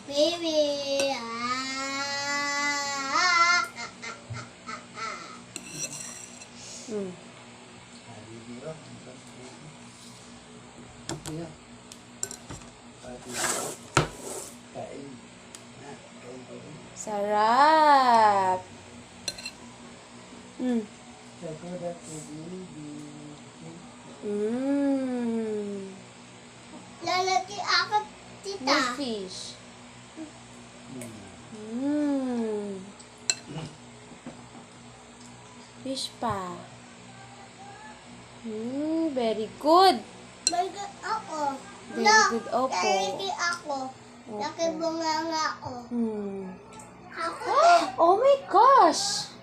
Baby. Sarap. Lalaki ako, tita. May fish. Fish pa. Very good. Bagay ako. Very good, opo. Lalaki ako. Laki bunganga ako. Ako. Oh my gosh!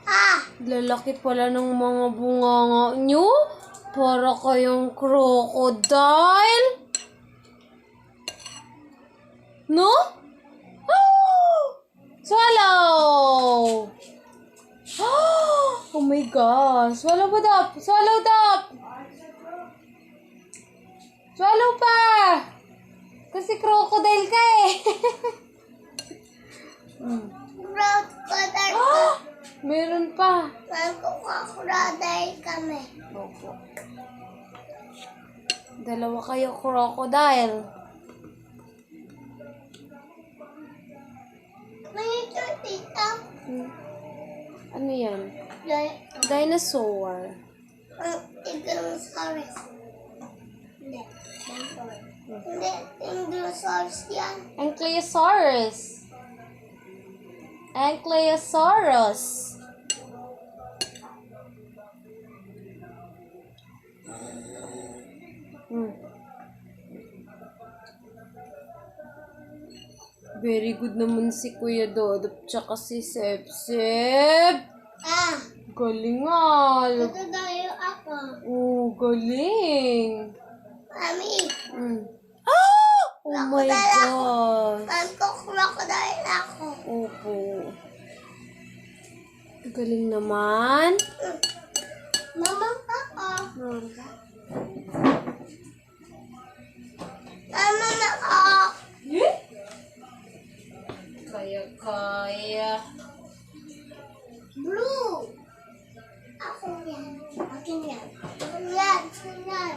Ah! Lalaki pala ng mga bunganga nyo. Para kayong crocodile. No? Oh! Swallow! Oh my gosh. Swallow pa, Dap. Swallow, Dap. Swallow pa. Kasi crocodile ka eh. Crocodile ka. Meron pa. Crocodile kami. Opo. Dalawa kayo crocodile. May ito, tita. Ano yan? Dinosaur. Dinosaurus. Hindi. Hindi. Dinosaurus yan. Ankylosaurus. Ankylosaurus. Very good naman si Kuya Dodop tsaka si Seb. Ah! Galing nga. Ito tayo ako. Oh, galing. Mami. Oh my gosh. Crocodile ako. Opo. Galing naman. Mama ako. Mama na ako. Kaya. Blue. Ako yan. Akin yan. Akin yan. Akin yan.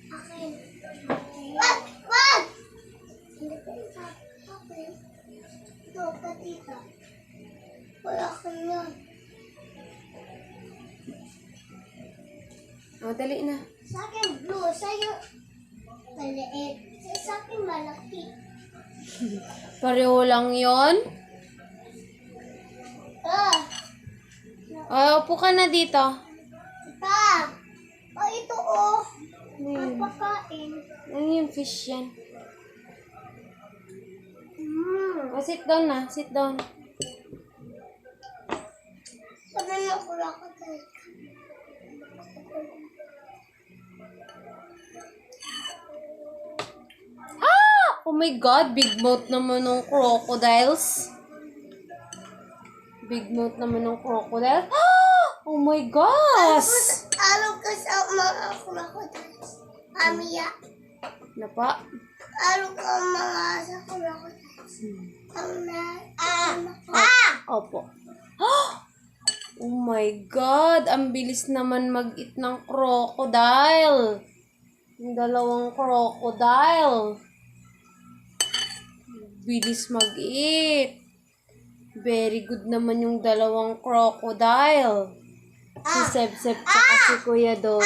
Akin. Wag! Wag! Hindi ko ito. Akin. Ito, patita. Wala akin yan. Oh, dali na. Sa akin blue. Sa'yo maliit. Sa akin malaki. Pareho lang yon. Upo ka na dito. Pa! Ito oh. Ano Pagkain. Ano yung fish yan? Sit down na. Sit down. Sabi mo ko lang ako tayo. Oh my God, big mouth naman ng crocodiles. Big mouth naman ng crocodile. Oh my gosh! Alam ko sa mga crocodiles. Mamiya. Ano pa? Alam ko mga sa crocodiles. Opo. Oh my God, ang bilis naman mag-eat ng crocodile. Yung dalawang crocodile. Bilis mag-eat. Very good naman yung dalawang crocodile. Si Seb-Seb tsaka si Kuya Dodo.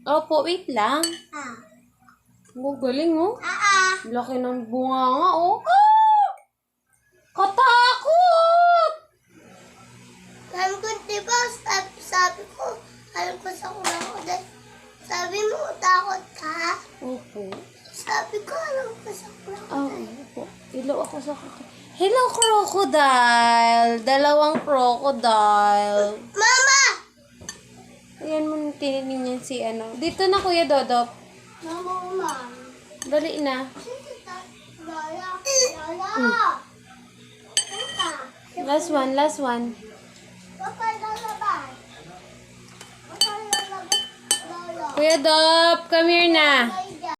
Opo, wait lang. Oh, galing oh. Laki ng bunga nga oh. Katakot! Alam ko, diba, sabi ko, alam ko sa crocodile. Sabi mo, takot ka? Opo. Sabi ko, alam ko sa crocodile. Opo. Hello ako sa Hello, crocodile! Dalawang crocodile. Mama! Ayan mo tinitin niyan si ano. Dito na, Kuya Dodop. Mama. Dali na. Lala. Last one, last one. Kuya Dop, come here na.